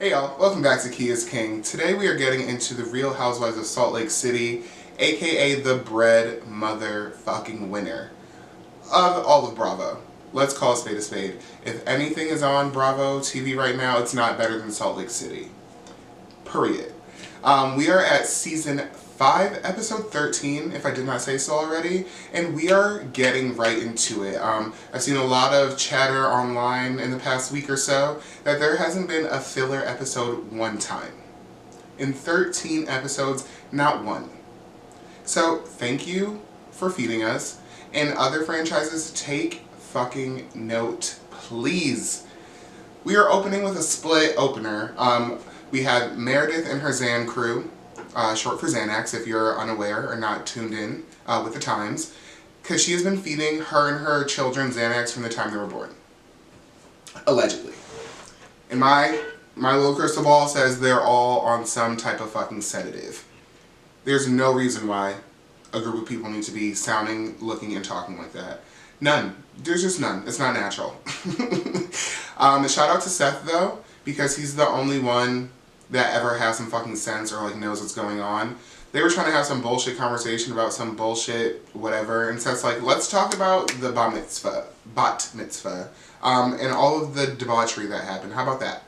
Hey y'all, welcome back to Key is King. Today we are getting into the Real Housewives of Salt Lake City, aka the bread motherfucking winner of all of Bravo. Let's call a spade a spade. If anything is on Bravo TV right now, it's not better than Salt Lake City. Period. We are at season 5, episode 13, if I did not say so already, and we are getting right into it. I've seen a lot of chatter online in the past week or so that there hasn't been a filler episode one time. In 13 episodes, not one. So, thank you for feeding us, and other franchises, take fucking note, please. We are opening with a split opener. We had Meredith and her Xan crew, short for Xanax if you're unaware or not tuned in with the times, because she has been feeding her and her children Xanax from the time they were born. Allegedly. And my little crystal ball says they're all on some type of fucking sedative. There's no reason why a group of people need to be sounding, looking, and talking like that. None. There's just none. It's not natural. Shout out to Seth though, because he's the only one that ever has some fucking sense or like knows what's going on. They were trying to have some bullshit conversation about some bullshit whatever, and Seth's like, let's talk about the bat mitzvah, and all of the debauchery that happened. How about that?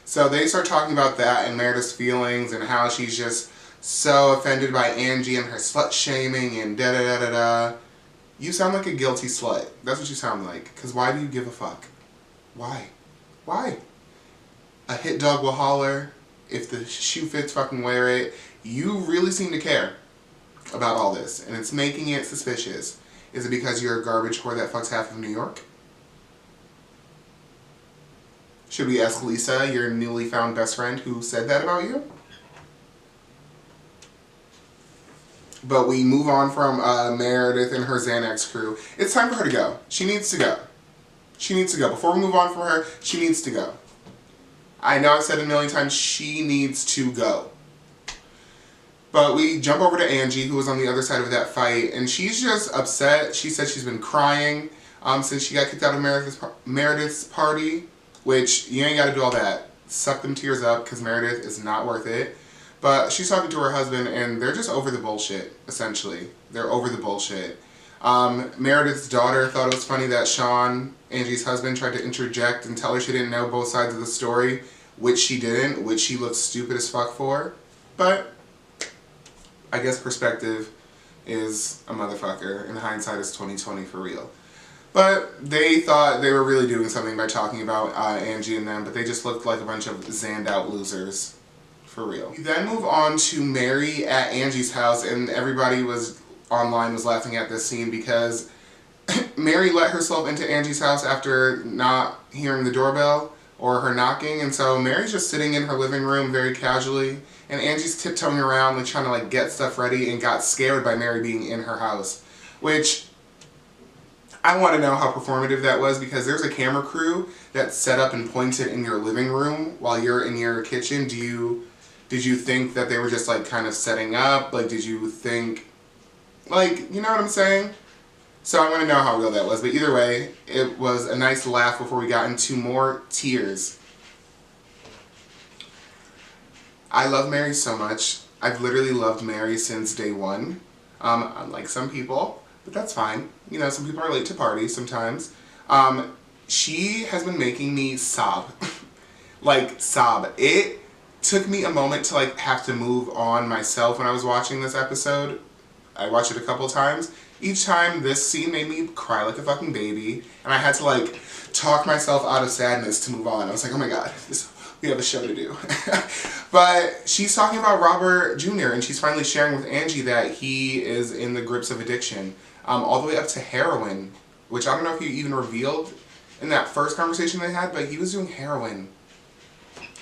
So they start talking about that and Meredith's feelings and how she's just so offended by Angie and her slut shaming and da da da da da. You sound like a guilty slut. That's what you sound like. Because why do you give a fuck? Why? Why? A hit dog will holler. If the shoe fits, fucking wear it. You really seem to care about all this. And it's making it suspicious. Is it because you're a garbage whore that fucks half of New York? Should we ask Lisa, your newly found best friend, who said that about you? But we move on from Meredith and her Xanax crew. It's time for her to go. She needs to go. She needs to go. Before we move on from her, she needs to go. I know I've said it a million times, she needs to go. But we jump over to Angie, who was on the other side of that fight, and she's just upset. She said she's been crying since she got kicked out of Meredith's party, which you ain't got to do all that. Suck them tears up, because Meredith is not worth it. But she's talking to her husband, and they're just over the bullshit, essentially. They're over the bullshit. Meredith's daughter thought it was funny that Sean, Angie's husband, tried to interject and tell her she didn't know both sides of the story, which she didn't, which she looked stupid as fuck for. But I guess perspective is a motherfucker, and hindsight is 20/20 for real. But they thought they were really doing something by talking about Angie and them, but they just looked like a bunch of zanned out losers. For real. We then move on to Mary at Angie's house, and everybody online was laughing at this scene because Mary let herself into Angie's house after not hearing the doorbell or her knocking, and so Mary's just sitting in her living room very casually, and Angie's tiptoeing around like trying to like get stuff ready and got scared by Mary being in her house, which I want to know how performative that was, because there's a camera crew that's set up and pointed in your living room while you're in your kitchen. Did you think that they were just like kind of setting up? Like, did you think, like, you know what I'm saying? So I want to know how real that was. But either way, it was a nice laugh before we got into more tears. I love Mary so much. I've literally loved Mary since day one. Unlike some people, but that's fine. You know, some people are late to parties sometimes. She has been making me sob. Like, sob. It took me a moment to like have to move on myself when I was watching this episode. I watched it a couple times. Each time this scene made me cry like a fucking baby, and I had to like talk myself out of sadness to move on. I was like, oh my god, we have a show to do. But she's talking about Robert Jr. and she's finally sharing with Angie that he is in the grips of addiction, all the way up to heroin, which I don't know if he even revealed in that first conversation they had, but he was doing heroin.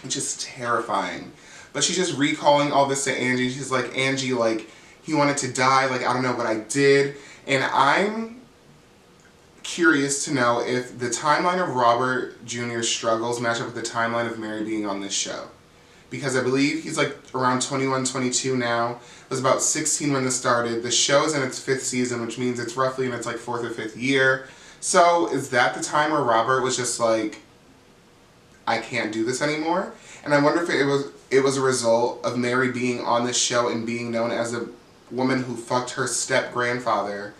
Which is terrifying. But she's just recalling all this to Angie. She's like, Angie, like, he wanted to die, like, I don't know what I did. And I'm curious to know if the timeline of Robert Jr.'s struggles match up with the timeline of Mary being on this show. Because I believe he's like around 21, 22 now. It was about 16 when this started. The show is in its 5th season, which means it's roughly in its like 4th or 5th year. So is that the time where Robert was just like I can't do this anymore. And I wonder if it was a result of Mary being on this show and being known as a woman who fucked her step-grandfather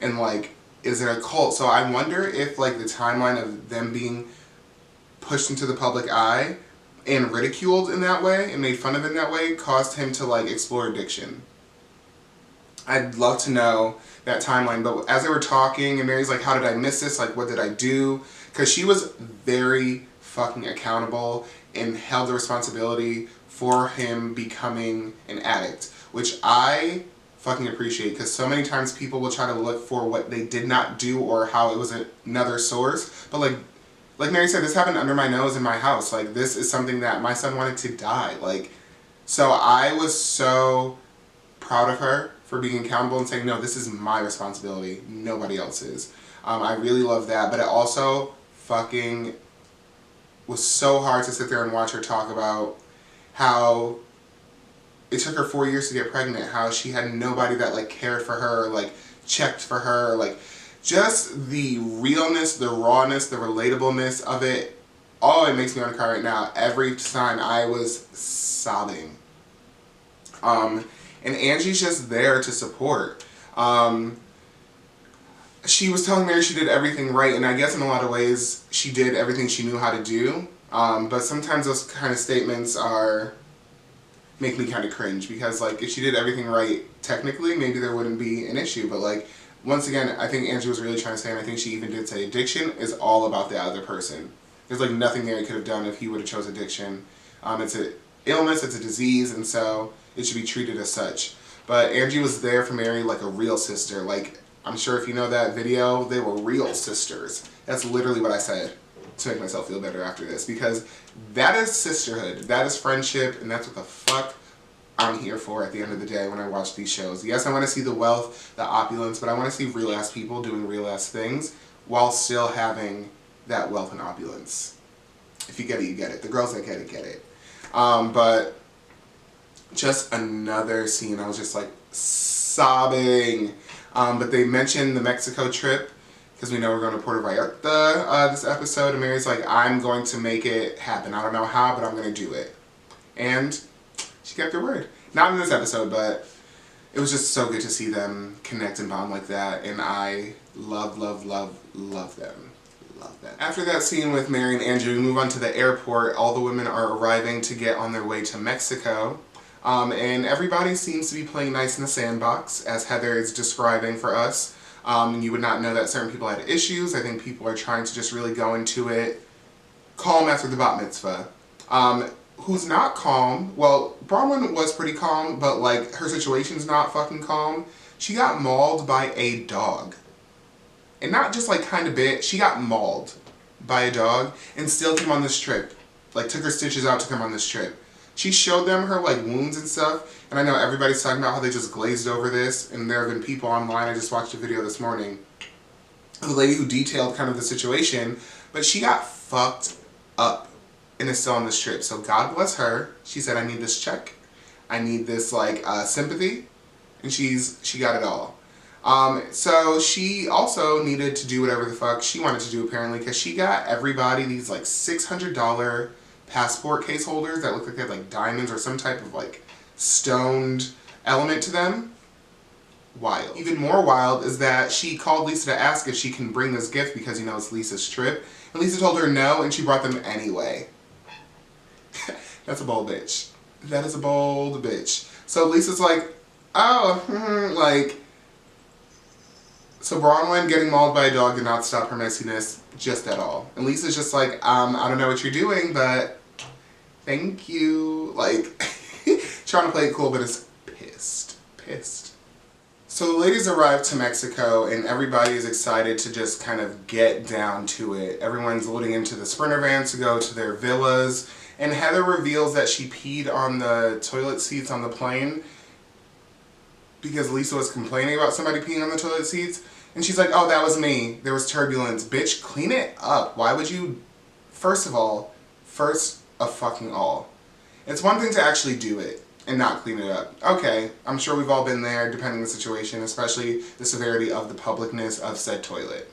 and, like, is in a cult. So I wonder if, like, the timeline of them being pushed into the public eye and ridiculed in that way and made fun of in that way caused him to, like, explore addiction. I'd love to know that timeline, but as they were talking and Mary's like, how did I miss this? Like, what did I do? Because she was very fucking accountable and held the responsibility for him becoming an addict, which I fucking appreciate, because so many times people will try to look for what they did not do or how it was another source. But like Mary said, this happened under my nose in my house. Like, this is something that my son wanted to die. Like, so I was so proud of her for being accountable and saying, no, this is my responsibility, nobody else's. I really love that, but it also fucking was so hard to sit there and watch her talk about how it took her 4 years to get pregnant, how she had nobody that, like, cared for her, like, checked for her, like, just the realness, the rawness, the relatableness of it. Oh, it makes me want to cry right now. Every time I was sobbing. And Angie's just there to support. She was telling Mary she did everything right, and I guess in a lot of ways she did everything she knew how to do. But sometimes those kind of statements make me kind of cringe, because, like, if she did everything right technically, maybe there wouldn't be an issue. But, like, once again, I think Angie was really trying to say, and I think she even did say, addiction is all about the other person. There's, like, nothing Mary could have done if he would have chose addiction. It's an illness, it's a disease, and so it should be treated as such. But Angie was there for Mary like a real sister. Like, I'm sure if you know that video, they were real sisters. That's literally what I said to make myself feel better after this, because that is sisterhood, that is friendship, and that's what the fuck I'm here for at the end of the day when I watch these shows. Yes, I want to see the wealth, the opulence, but I want to see real ass people doing real ass things while still having that wealth and opulence. If you get it, you get it. The girls that get it, get it. But just another scene, I was just like sobbing. But they mentioned the Mexico trip, because we know we're going to Puerto Vallarta this episode, and Mary's like, I'm going to make it happen. I don't know how, but I'm going to do it. And she kept her word. Not in this episode, but it was just so good to see them connect and bond like that, and I love them. Love them. After that scene with Mary and Andrew, we move on to the airport. All the women are arriving to get on their way to Mexico. And everybody seems to be playing nice in the sandbox, as Heather is describing for us. You would not know that certain people had issues. I think people are trying to just really go into it calm after the bat mitzvah. Who's not calm, well, Bronwyn was pretty calm, but, like, her situation's not fucking calm. She got mauled by a dog. And not just, like, kind of bit, she got mauled by a dog and still came on this trip. Like, took her stitches out to come on this trip. She showed them her, like, wounds and stuff, and I know everybody's talking about how they just glazed over this, and there have been people online, I just watched a video this morning, of the lady who detailed kind of the situation, but she got fucked up and is still on this trip. So God bless her. She said, I need this check, I need this, like, sympathy, and she got it all. So she also needed to do whatever the fuck she wanted to do, apparently, because she got everybody these, like, $600 passport case holders that look like they had, like, diamonds or some type of, like, stoned element to them. Wild. Even more wild is that she called Lisa to ask if she can bring this gift because, you know, it's Lisa's trip. And Lisa told her no, and she brought them anyway. That's a bold bitch. That is a bold bitch. So Lisa's like, oh, like... So Bronwyn getting mauled by a dog did not stop her messiness just at all. And Lisa's just like, I don't know what you're doing, but thank you. Like, trying to play it cool, but is pissed. So the ladies arrived to Mexico, and everybody is excited to just kind of get down to it. Everyone's loading into the Sprinter vans to go to their villas, and Heather reveals that she peed on the toilet seats on the plane because Lisa was complaining about somebody peeing on the toilet seats. And she's like, oh, that was me. There was turbulence. Bitch, clean it up. Why would you... First of fucking all. It's one thing to actually do it and not clean it up. Okay, I'm sure we've all been there, depending on the situation, especially the severity of the publicness of said toilet.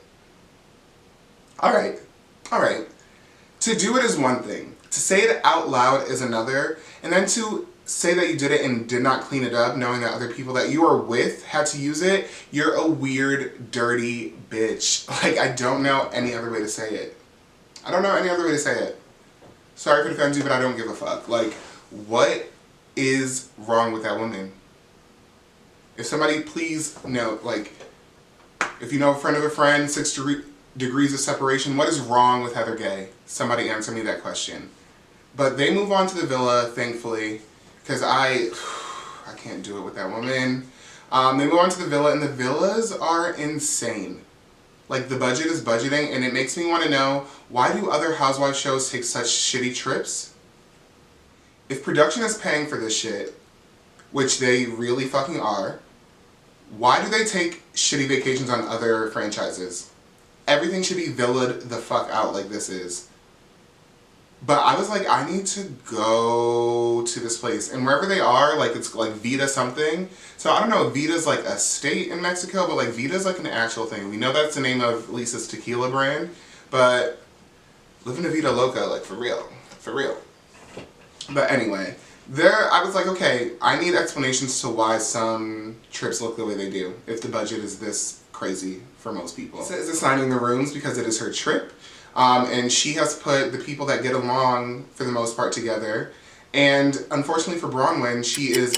Alright. To do it is one thing. To say it out loud is another. And then to say that you did it and did not clean it up, knowing that other people that you are with had to use it, you're a weird, dirty bitch. Like, I don't know any other way to say it. I don't know any other way to say it. Sorry if it offends you, but I don't give a fuck. Like, what is wrong with that woman? If somebody, please note, like, if you know a friend of a friend, 6 degrees of separation, what is wrong with Heather Gay? Somebody answer me that question. But they move on to the villa, thankfully, because I can't do it with that woman. They move on to the villa, and the villas are insane. Like, the budget is budgeting, and it makes me want to know, why do other housewife shows take such shitty trips? If production is paying for this shit, which they really fucking are, why do they take shitty vacations on other franchises? Everything should be villaed the fuck out like this is. But I was like, I need to go to this place. And wherever they are, like, it's like Vida something. So I don't know if Vida's like a state in Mexico, but like Vida's like an actual thing. We know that's the name of Lisa's tequila brand. But living a vida loca, like, for real. For real. But anyway, I was like, okay, I need explanations to why some trips look the way they do, if the budget is this crazy for most people. Lisa is assigning the rooms because it is her trip. And she has put the people that get along, for the most part, together. And unfortunately for Bronwyn, she's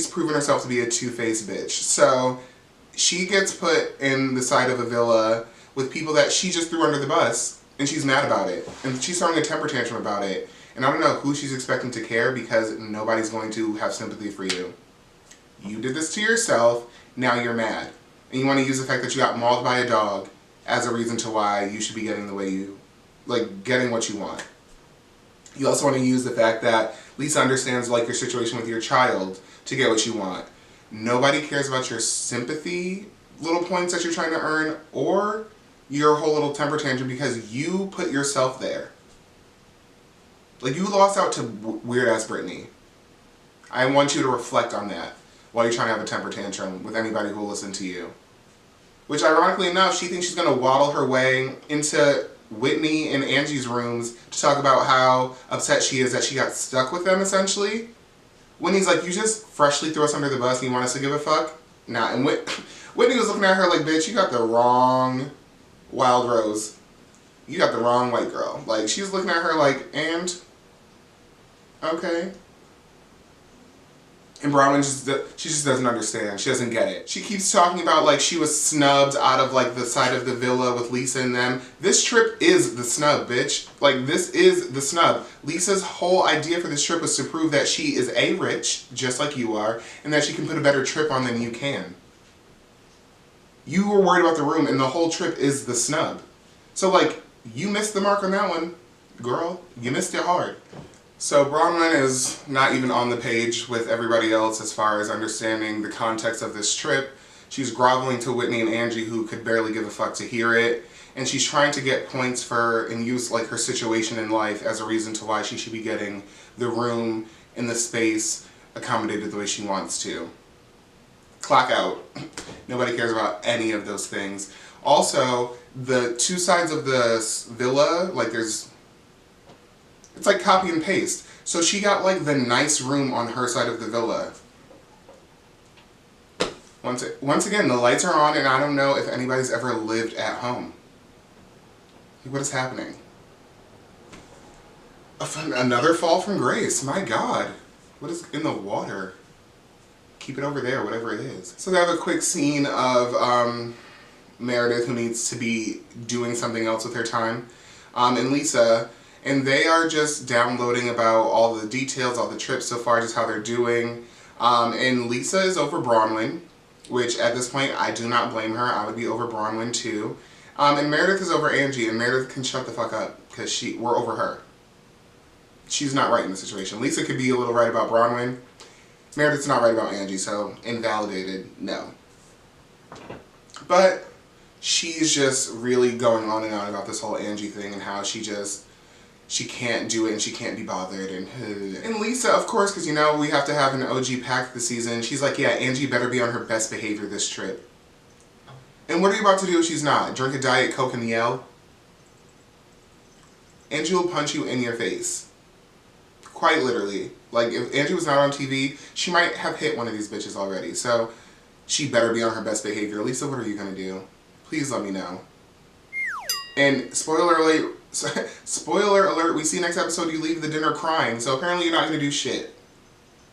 proven herself to be a two-faced bitch. So she gets put in the side of a villa with people that she just threw under the bus, and she's mad about it. And she's throwing a temper tantrum about it. And I don't know who she's expecting to care, because nobody's going to have sympathy for you. You did this to yourself, now you're mad. And you want to use the fact that you got mauled by a dog as a reason to why you should be getting the way you, like, getting what you want. You also want to use the fact that Lisa understands, like, your situation with your child to get what you want. Nobody cares about your sympathy little points that you're trying to earn, or your whole little temper tantrum because you put yourself there. Like, you lost out to weird-ass Britney. I want you to reflect on that while you're trying to have a temper tantrum with anybody who will listen to you. Which, ironically enough, she thinks she's going to waddle her way into Whitney and Angie's rooms to talk about how upset she is that she got stuck with them, essentially. Whitney's like, you just freshly threw us under the bus and you want us to give a fuck? Nah, and Whitney was looking at her like, bitch, you got the wrong Wild Rose. You got the wrong white girl. Like, she was looking at her like, and? Okay. And Bronwyn she just doesn't understand. She doesn't get it. She keeps talking about, like, she was snubbed out of, like, the side of the villa with Lisa and them. This trip is the snub, bitch. Like, this is the snub. Lisa's whole idea for this trip was to prove that she is A, rich, just like you are, and that she can put a better trip on than you can. You were worried about the room, and the whole trip is the snub. So, like, you missed the mark on that one. Girl, you missed it hard. So Bronwyn is not even on the page with everybody else as far as understanding the context of this trip. She's groveling to Whitney and Angie, who could barely give a fuck to hear it. And she's trying to get points for and use, like, her situation in life as a reason to why she should be getting the room and the space accommodated the way she wants to. Clock out. Nobody cares about any of those things. Also, the two sides of the villa, like, it's like copy and paste. So she got, like, the nice room on her side of the villa. Once again, the lights are on, and I don't know if anybody's ever lived at home. What is happening? Another fall from grace. My God. What is in the water? Keep it over there, whatever it is. So they have a quick scene of Meredith, who needs to be doing something else with her time, and Lisa. And they are just downloading about all the details, all the trips so far, just how they're doing. And Lisa is over Bronwyn, which at this point, I do not blame her. I would be over Bronwyn too. And Meredith is over Angie, and Meredith can shut the fuck up, because we're over her. She's not right in the situation. Lisa could be a little right about Bronwyn. Meredith's not right about Angie, so invalidated, no. But she's just really going on and on about this whole Angie thing and how she can't do it and she can't be bothered. And Lisa, of course, because, you know, we have to have an OG pack this season, she's like, yeah, Angie better be on her best behavior this trip. And what are you about to do if she's not? Drink a Diet Coke and yell? Angie will punch you in your face. Quite literally. Like, if Angie was not on TV, she might have hit one of these bitches already. So, she better be on her best behavior. Lisa, what are you gonna do? Please let me know. And spoiler alert, we see next episode you leave the dinner crying. So apparently you're not gonna do shit.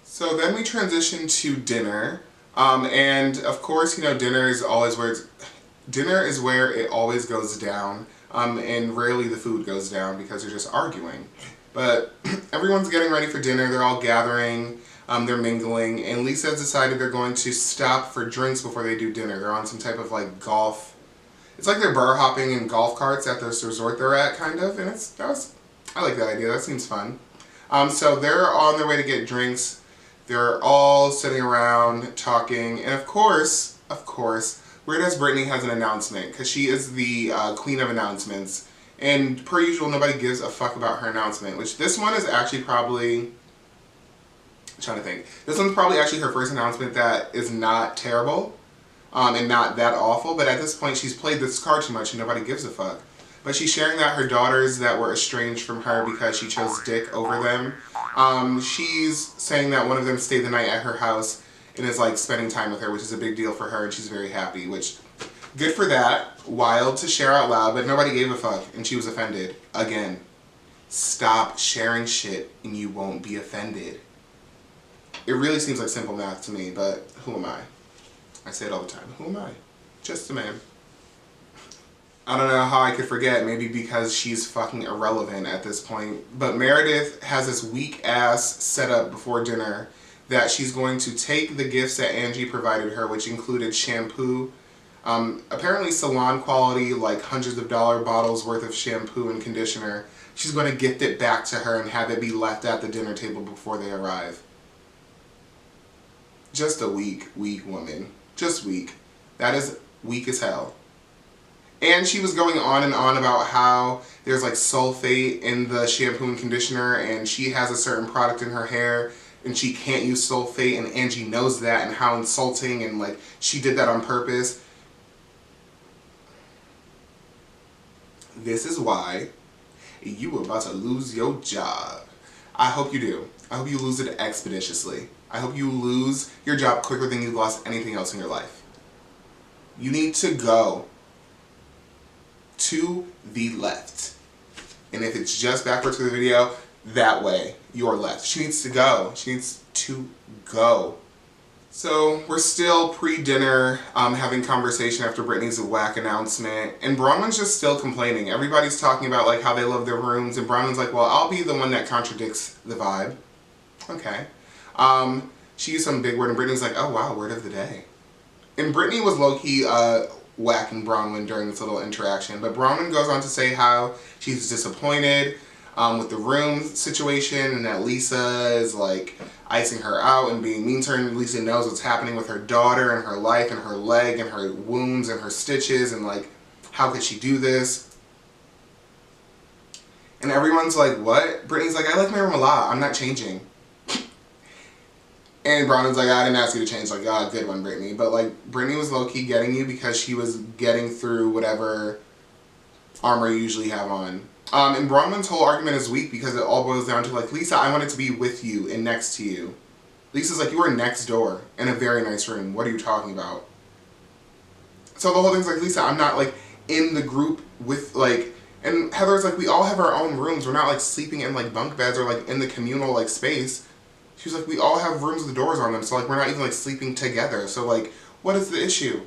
So then we transition to dinner. And of course, you know, dinner is where it always goes down. And rarely the food goes down because they're just arguing. But everyone's getting ready for dinner. They're all gathering. They're mingling. And Lisa has decided they're going to stop for drinks before they do dinner. They're on some type of like golf. It's like they're bar hopping in golf carts at this resort they're at, kind of. And I like that idea. That seems fun. So they're on their way to get drinks. They're all sitting around talking. And of course, Weird as Brittany has an announcement because she is the queen of announcements. And per usual, nobody gives a fuck about her announcement, which this one is actually probably, I'm trying to think. This one's probably actually her first announcement that is not terrible and not that awful. But at this point, she's played this card too much and nobody gives a fuck. But she's sharing that her daughters that were estranged from her because she chose Dick over them. She's saying that one of them stayed the night at her house and is like spending time with her, which is a big deal for her, and she's very happy, which, good for that. Wild to share out loud, but nobody gave a fuck, and she was offended. Again, stop sharing shit and you won't be offended. It really seems like simple math to me, but who am I? I say it all the time. Who am I? Just a man. I don't know how I could forget, maybe because she's fucking irrelevant at this point. But Meredith has this weak ass setup before dinner that she's going to take the gifts that Angie provided her, which included shampoo, apparently salon quality, like hundreds of dollar bottles worth of shampoo and conditioner. She's going to gift it back to her and have it be left at the dinner table before they arrive. Just a weak woman. Just weak. That is weak as hell. And she was going on and on about how there's like sulfate in the shampoo and conditioner and she has a certain product in her hair and she can't use sulfate and Angie knows that and how insulting and like she did that on purpose. This is why you were about to lose your job. I hope you do. I hope you lose it expeditiously. I hope you lose your job quicker than you've lost anything else in your life. You need to go to the left. And if it's just backwards for the video, that way, you're left. She needs to go. She needs to go. So we're still pre-dinner having conversation after Brittany's whack announcement. And Bronwyn's just still complaining. Everybody's talking about like how they love their rooms. And Bronwyn's like, well, I'll be the one that contradicts the vibe. Okay. She used some big word and Brittany's like, oh wow, word of the day. And Brittany was low-key whacking Bronwyn during this little interaction. But Bronwyn goes on to say how she's disappointed with the room situation and that Lisa is like icing her out and being mean to her, and Lisa knows what's happening with her daughter and her life and her leg and her wounds and her stitches and like how could she do this? And everyone's like, what? Brittany's like, I like my room a lot. I'm not changing. And Bronwyn's like, I didn't ask you to change. Like, ah, good one, Brittany. But like, Brittany was low-key getting you because she was getting through whatever armor you usually have on. And Bronwyn's whole argument is weak because it all boils down to like, Lisa, I wanted to be with you and next to you. Lisa's like, you were next door in a very nice room. What are you talking about? So the whole thing's like, Lisa, I'm not like in the group with like, and Heather's like, we all have our own rooms. We're not like sleeping in like bunk beds or like in the communal like space. She was like, we all have rooms with the doors on them. So like, we're not even like sleeping together. So like, what is the issue?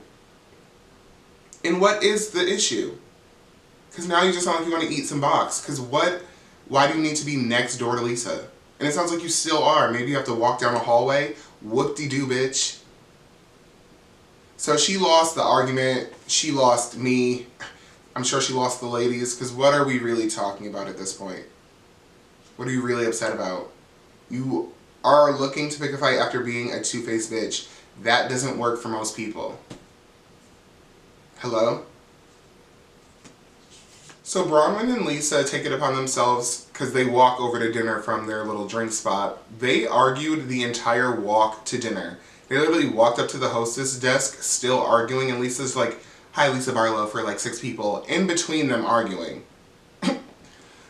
And what is the issue? Because now you just sound like you want to eat some box. Because why do you need to be next door to Lisa? And it sounds like you still are. Maybe you have to walk down a hallway. Whoop-de-doo, bitch. So she lost the argument. She lost me. I'm sure she lost the ladies. Because what are we really talking about at this point? What are you really upset about? You are looking to pick a fight after being a two-faced bitch. That doesn't work for most people. Hello? So Bronwyn and Lisa take it upon themselves because they walk over to dinner from their little drink spot. They argued the entire walk to dinner. They literally walked up to the hostess desk still arguing and Lisa's like, hi Lisa Barlow for like 6 people in between them arguing.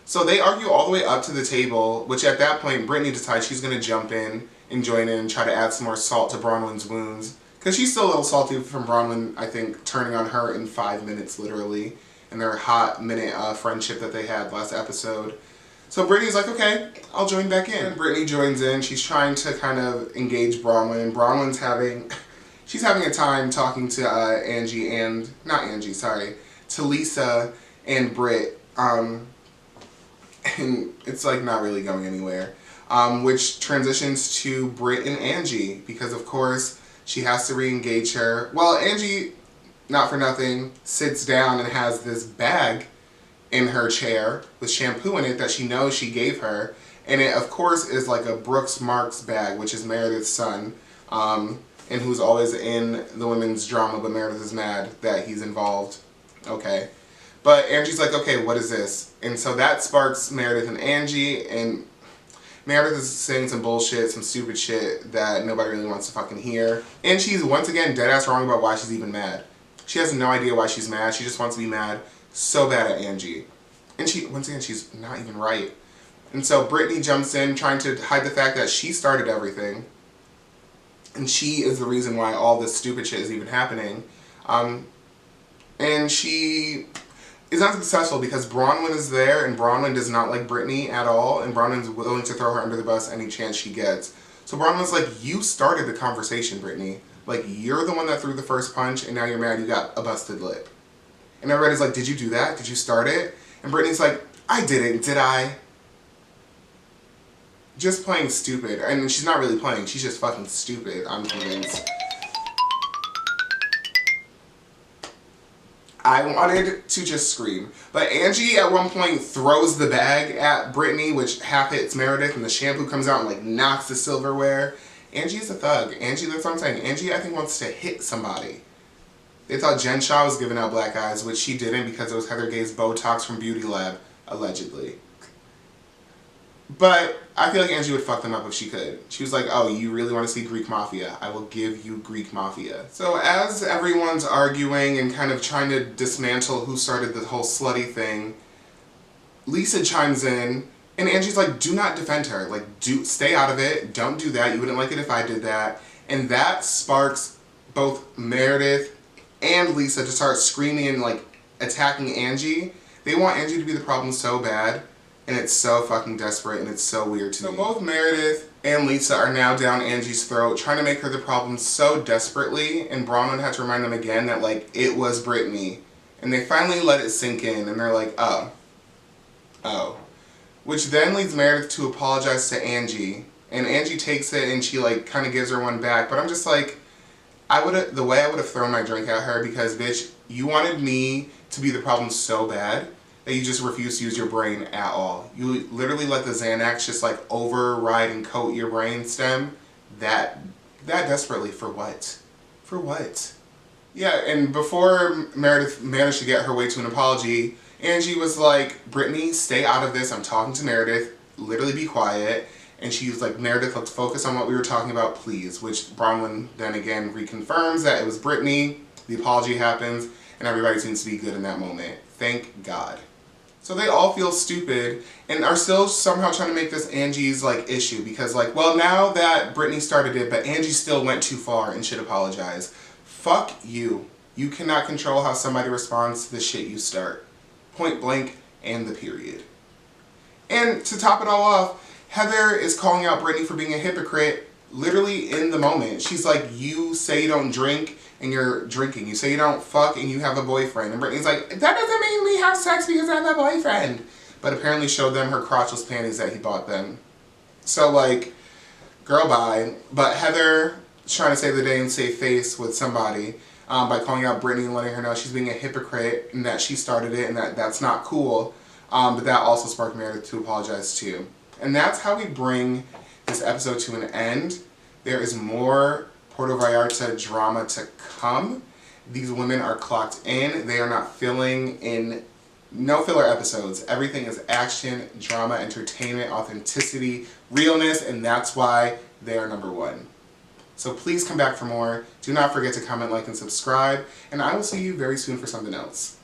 So they argue all the way up to the table, which at that point Brittany decides she's going to jump in and join in and try to add some more salt to Bronwyn's wounds. Because she's still a little salty from Bronwyn, I think, turning on her in 5 minutes literally. In their hot minute friendship that they had last episode. So Brittany's like, okay, I'll join back in. And Brittany joins in. She's trying to kind of engage Bronwyn. Bronwyn's she's having a time talking to to Lisa and Britt. And it's like not really going anywhere. Which transitions to Britt and Angie, because of course she has to re-engage her. Well, Angie, not for nothing, sits down and has this bag in her chair with shampoo in it that she knows she gave her. And it, of course, is like a Brooks Marks bag, which is Meredith's son, and who's always in the women's drama, but Meredith is mad that he's involved. Okay. But Angie's like, okay, what is this? And so that sparks Meredith and Angie, and Meredith is saying some bullshit, some stupid shit that nobody really wants to fucking hear. And she's once again deadass wrong about why she's even mad. She has no idea why she's mad. She just wants to be mad so bad at Angie. And once again, she's not even right. And so Brittany jumps in trying to hide the fact that she started everything. And she is the reason why all this stupid shit is even happening. And she is unsuccessful because Bronwyn is there, and Bronwyn does not like Brittany at all, and Bronwyn's willing to throw her under the bus any chance she gets. So Bronwyn's like, you started the conversation, Brittany. Like, you're the one that threw the first punch, and now you're mad you got a busted lip. And everybody's like, did you do that? Did you start it? And Brittany's like, I didn't, did I? Just playing stupid. And she's not really playing, she's just fucking stupid, I'm convinced. I wanted to just scream. But Angie at one point throws the bag at Brittany, which half hits Meredith, and the shampoo comes out and like knocks the silverware. Angie's a thug. Angie, that's what I'm saying. Angie, I think, wants to hit somebody. They thought Jen Shah was giving out black eyes, which she didn't because it was Heather Gay's Botox from Beauty Lab, allegedly. But I feel like Angie would fuck them up if she could. She was like, oh, you really want to see Greek Mafia? I will give you Greek Mafia. So as everyone's arguing and kind of trying to dismantle who started the whole slutty thing, Lisa chimes in, and Angie's like, do not defend her. Like, stay out of it. Don't do that. You wouldn't like it if I did that. And that sparks both Meredith and Lisa to start screaming and, like, attacking Angie. They want Angie to be the problem so bad. And it's so fucking desperate, and it's so weird to me. So both Meredith and Lisa are now down Angie's throat, trying to make her the problem so desperately, and Bronwyn had to remind them again that, like, it was Brittany. And they finally let it sink in, and they're like, oh. Which then leads Meredith to apologize to Angie, and Angie takes it, and she, like, kind of gives her one back, but I'm just like, the way I would have thrown my drink at her, because, bitch, you wanted me to be the problem so bad that you just refuse to use your brain at all. You literally let the Xanax just like override and coat your brain stem that desperately. For what? For what? Yeah, and before Meredith managed to get her way to an apology, Angie was like, Brittany, stay out of this. I'm talking to Meredith. Literally be quiet. And she was like, Meredith, let's focus on what we were talking about, please. Which Bronwyn then again reconfirms that it was Brittany. The apology happens, and everybody seems to be good in that moment. Thank God. So they all feel stupid and are still somehow trying to make this Angie's like issue because like, well, now that Brittany started it, but Angie still went too far and should apologize. Fuck you. You cannot control how somebody responds to the shit you start. Point blank and the period. And to top it all off, Heather is calling out Brittany for being a hypocrite literally in the moment. She's like, you say you don't drink and you're drinking. You say you don't fuck and you have a boyfriend. And Brittany's like, that doesn't mean we have sex because I have a boyfriend. But apparently showed them her crotchless panties that he bought them. So like, girl bye. But Heather is trying to save the day and save face with somebody by calling out Brittany and letting her know she's being a hypocrite and that she started it and that that's not cool. But that also sparked Meredith to apologize too. And that's how we bring this episode to an end. There is more Puerto Vallarta drama to come. These women are clocked in. They are not filling in no filler episodes. Everything is action, drama, entertainment, authenticity, realness, and that's why they are number one. So please come back for more. Do not forget to comment, like, and subscribe. And I will see you very soon for something else.